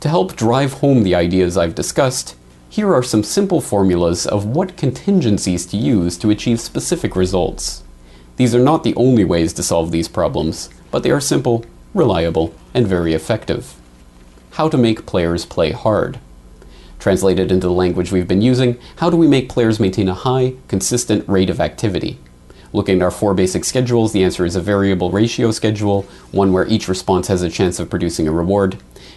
To help drive home the ideas I've discussed, here are some simple formulas of what contingencies to use to achieve specific results. These are not the only ways to solve these problems, but they are simple, reliable, and very effective. How to make players play hard. Translated into the language we've been using, how do we make players maintain a high, consistent rate of activity? Looking at our 4 basic schedules, the answer is a variable ratio schedule, one where each response has a chance of producing a reward.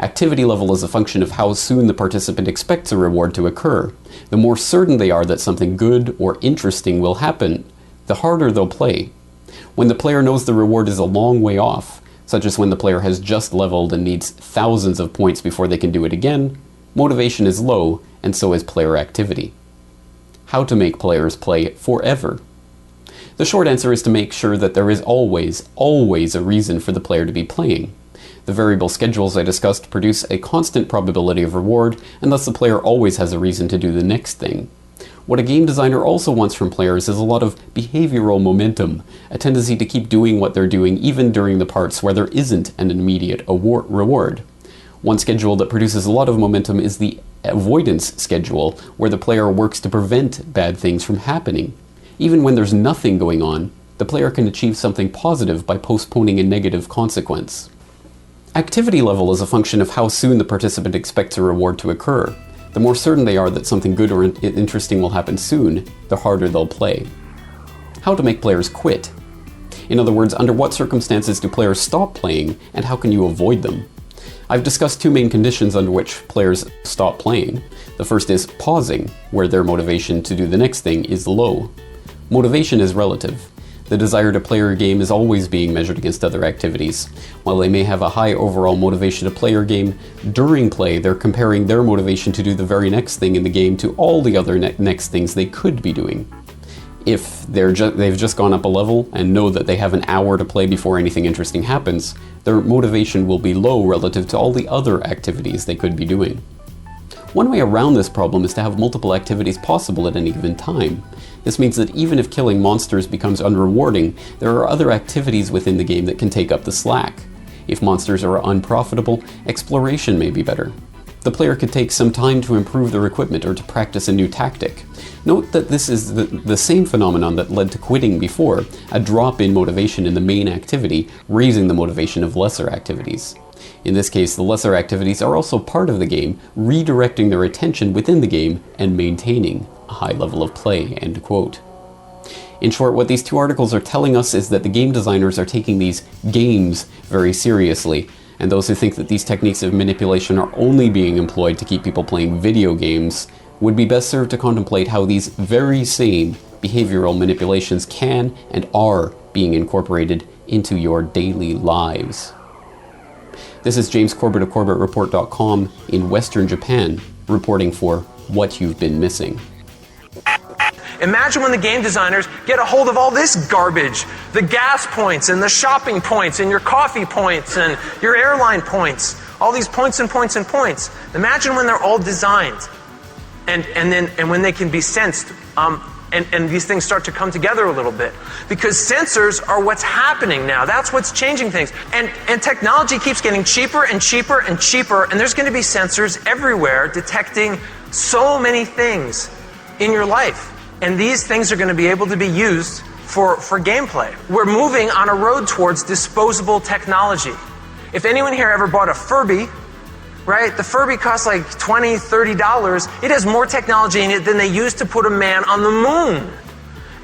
Activity level is a function of how soon the participant expects a reward to occur. The more certain they are that something good or interesting will happen, the harder they'll play. When the player knows the reward is a long way off, such as when the player has just leveled and needs thousands of points before they can do it again, motivation is low, and so is player activity. How to make players play forever. The short answer is to make sure that there is always a reason for the player to be playing. The variable schedules I discussed produce a constant probability of reward, and thus the player always has a reason to do the next thing. What a game designer also wants from players is a lot of behavioral momentum, a tendency to keep doing what they're doing even during the parts where there isn't an immediate reward. One schedule that produces a lot of momentum is the avoidance schedule, where the player works to prevent bad things from happening. Even when there's nothing going on, the player can achieve something positive by postponing a negative consequence. Activity level is a function of how soon the participant expects a reward to occur. The more certain they are that something good or interesting will happen soon, the harder they'll play. How to make players quit. In other words, under what circumstances do players stop playing, and how can you avoid them? I've discussed 2 main conditions under which players stop playing. The first is pausing, where their motivation to do the next thing is low. Motivation is relative. The desire to play your game is always being measured against other activities. While they may have a high overall motivation to play your game, during play they're comparing their motivation to do the very next thing in the game to all the other next things they could be doing. If they've just gone up a level and know that they have an hour to play before anything interesting happens, their motivation will be low relative to all the other activities they could be doing. One way around this problem is to have multiple activities possible at any given time. This means that even if killing monsters becomes unrewarding, there are other activities within the game that can take up the slack. If monsters are unprofitable, exploration may be better. The player could take some time to improve their equipment or to practice a new tactic. Note that this is the same phenomenon that led to quitting before, a drop in motivation in the main activity, raising the motivation of lesser activities. In this case, the lesser activities are also part of the game, redirecting their attention within the game and maintaining a high level of play, end quote. In short, what these 2 articles are telling us is that the game designers are taking these games very seriously, and those who think that these techniques of manipulation are only being employed to keep people playing video games would be best served to contemplate how these very same behavioral manipulations can and are being incorporated into your daily lives. This is James Corbett of CorbettReport.com in Western Japan, reporting for What You've Been Missing. Imagine when the game designers get a hold of all this garbage, the gas points and the shopping points and your coffee points and your airline points, all these points and points and points. Imagine when they're all designed and when they can be sensed and these things start to come together a little bit. Because sensors are what's happening now. That's what's changing things. And technology keeps getting cheaper and cheaper and cheaper, and there's going to be sensors everywhere detecting so many things in your life. And these things are going to be able to be used for gameplay. We're moving on a road towards disposable technology. If anyone here ever bought a Furby, right? The Furby costs like $20, $30. It has more technology in it than they used to put a man on the moon.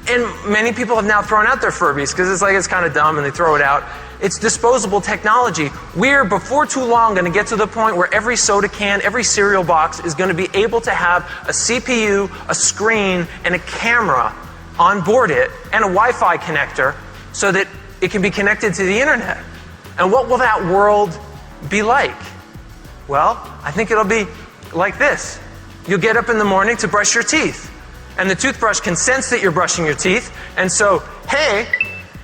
And many people have now thrown out their Furbies because it's kind of dumb and they throw it out. It's disposable technology. We're, before too long, going to get to the point where every soda can, every cereal box is going to be able to have a CPU, a screen, and a camera on board it, and a Wi-Fi connector so that it can be connected to the internet. And what will that world be like? Well, I think it'll be like this. You'll get up in the morning to brush your teeth, and the toothbrush can sense that you're brushing your teeth, and so, hey,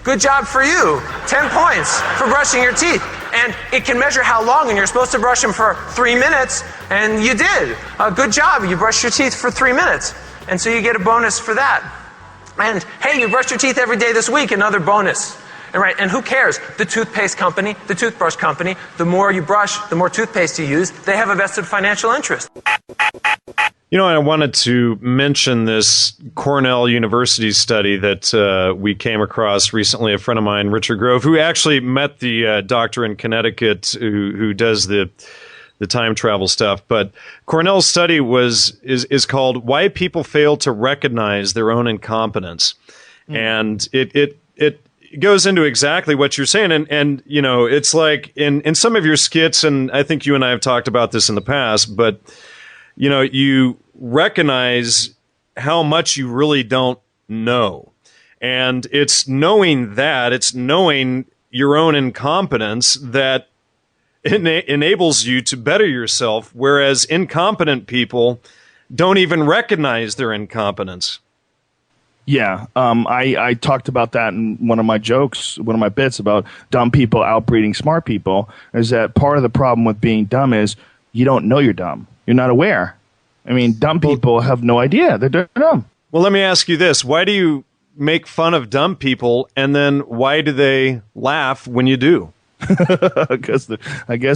good job for you. 10 points for brushing your teeth. And it can measure how long, and you're supposed to brush them for 3 minutes, and you did. Good job, you brushed your teeth for 3 minutes. And so you get a bonus for that. And hey, you brushed your teeth every day this week, another bonus. And who cares? The toothpaste company, the toothbrush company, the more you brush, the more toothpaste you use, they have a vested financial interest. You know, I wanted to mention this Cornell University study that we came across recently. A friend of mine, Richard Grove, who actually met the doctor in Connecticut who does the time travel stuff. But Cornell's study is called "Why People Fail to Recognize Their Own Incompetence," and it goes into exactly what you're saying. And you know, it's like in some of your skits, and I think you and I have talked about this in the past, but you know, you recognize how much you really don't know. And it's knowing that, it's knowing your own incompetence that enables you to better yourself, whereas incompetent people don't even recognize their incompetence. Yeah, I talked about that in one of my jokes, one of my bits about dumb people outbreeding smart people, is that part of the problem with being dumb is you don't know you're dumb. You're not aware. I mean, dumb people have no idea. They're dumb. Well, let me ask you this. Why do you make fun of dumb people, and then why do they laugh when you do? I guess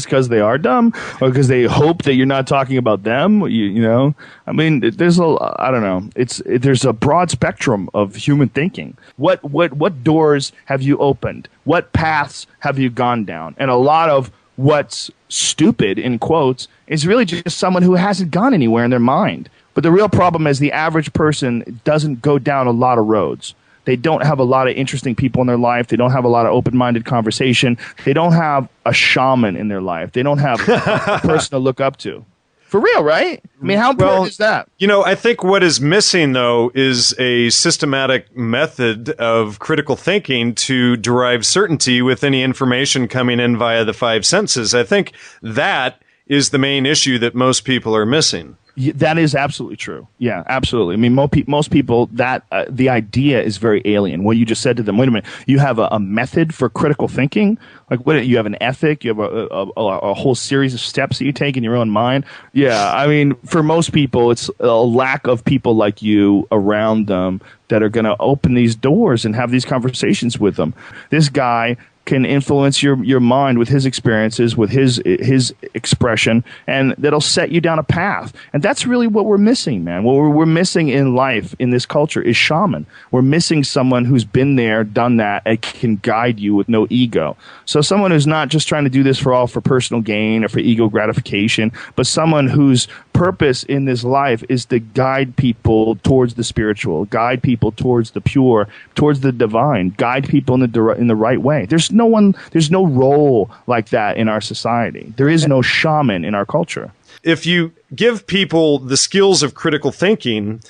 because they are dumb, or because they hope that you're not talking about them. You know, I mean, I don't know. There's a broad spectrum of human thinking. What doors have you opened? What paths have you gone down? And a lot of what's stupid, in quotes, is really just someone who hasn't gone anywhere in their mind. But the real problem is the average person doesn't go down a lot of roads. They don't have a lot of interesting people in their life. They don't have a lot of open-minded conversation. They don't have a shaman in their life. They don't have a person to look up to. For real, right? I mean, how important is that? You know, I think what is missing, though, is a systematic method of critical thinking to derive certainty with any information coming in via the five senses. I think that is the main issue that most people are missing. That is absolutely true. Yeah, absolutely. I mean, most people, that the idea is very alien. What you just said to them, wait a minute, you have a method for critical thinking? Like, what? You have an ethic? You have a whole series of steps that you take in your own mind? Yeah, I mean, for most people, it's a lack of people like you around them that are going to open these doors and have these conversations with them. This guy can influence your mind with his experiences, with his expression, and that'll set you down a path. And that's really what we're missing, man. What we're missing in life, in this culture, is shaman. We're missing someone who's been there, done that, and can guide you with no ego. So someone who's not just trying to do this for personal gain or for ego gratification, but someone whose purpose in this life is to guide people towards the spiritual, guide people towards the pure, towards the divine, guide people in the right way. There's no role like that in our society. There is no shaman in our culture. If you give people the skills of critical thinking,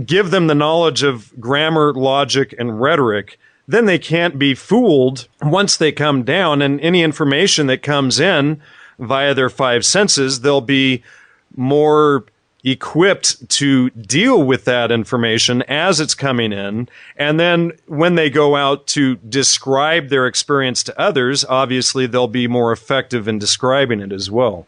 give them the knowledge of grammar, logic, and rhetoric, then they can't be fooled once they come down, and any information that comes in via their five senses, they'll be more equipped to deal with that information as it's coming in. And then when they go out to describe their experience to others, obviously they'll be more effective in describing it as well.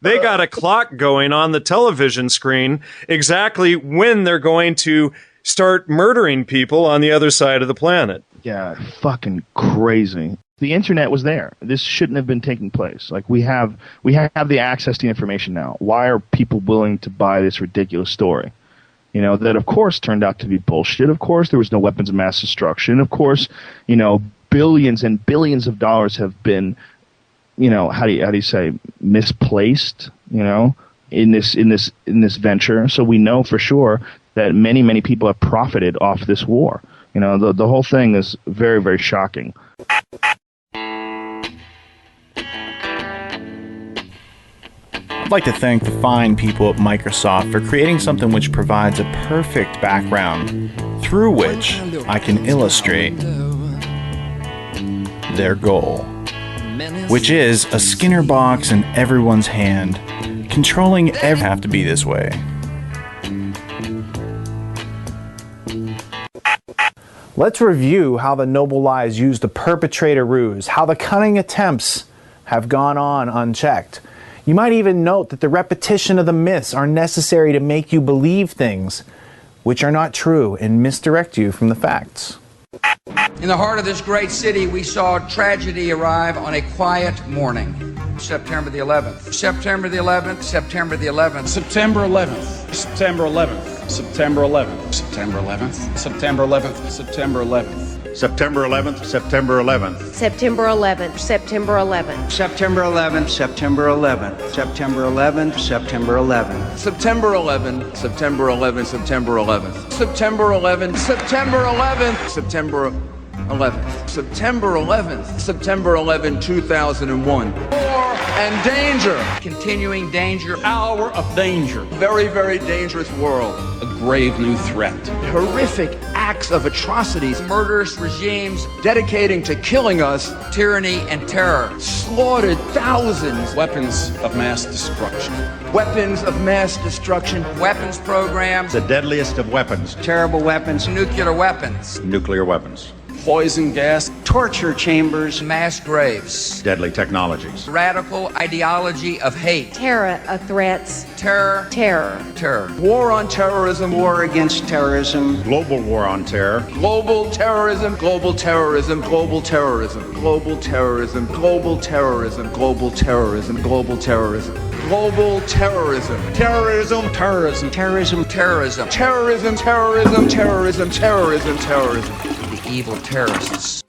They got a clock going on the television screen exactly when they're going to start murdering people on the other side of the planet. Yeah, fucking crazy. The internet was there. This shouldn't have been taking place. Like, we have the access to information now. Why are people willing to buy this ridiculous story? You know, that of course turned out to be bullshit. Of course there was no weapons of mass destruction. Of course, you know, billions and billions of dollars have been, you know, how do you say, misplaced, you know, in this venture. So we know for sure that many people have profited off this war. You know, the whole thing is very, very shocking. I'd like to thank the fine people at Microsoft for creating something which provides a perfect background through which I can illustrate their goal, which is a Skinner box in everyone's hand, controlling every have to be this way. Let's review how the noble lies used to perpetrate a ruse, how the cunning attempts have gone on unchecked. You might even note that the repetition of the myths are necessary to make you believe things, which are not true and misdirect you from the facts. In the heart of this great city, we saw tragedy arrive on a quiet morning. September the 11th. September the 11th. September the 11th. September 11th. September 11th. September 11th. September 11th. September 11th. September 11th. September 11th, September 11th. September 11th, September 11th. September 11th, September 11th. September 11th, September 11th. September 11th, September 11th, September 11th. September 11th, September 11th. September 11th. September 11th, September 11, 2001. War and danger. Continuing danger. Hour of danger. Very, very dangerous world. A grave new threat. Horrific acts of atrocities. Murderous regimes. Dedicating to killing us. Tyranny and terror. Slaughtered thousands. Weapons of mass destruction. Weapons of mass destruction. Weapons programs. The deadliest of weapons. Terrible weapons. Nuclear weapons. Nuclear weapons. Poison gas. Torture chambers. Mass graves. Deadly technologies. Radical ideology of hate. Terror of threats. Terror. Terror. Terror. War on terrorism. War against terrorism. Global war on terror. Global terrorism. Global terrorism. Global terrorism. Global terrorism. Global terrorism. Global terrorism. Global terrorism. Global terrorism. Terrorism. Terrorism. Terrorism. Terrorism. Terrorism. Terrorism. Terrorism. Terrorism. Terrorism. The evil terrorists.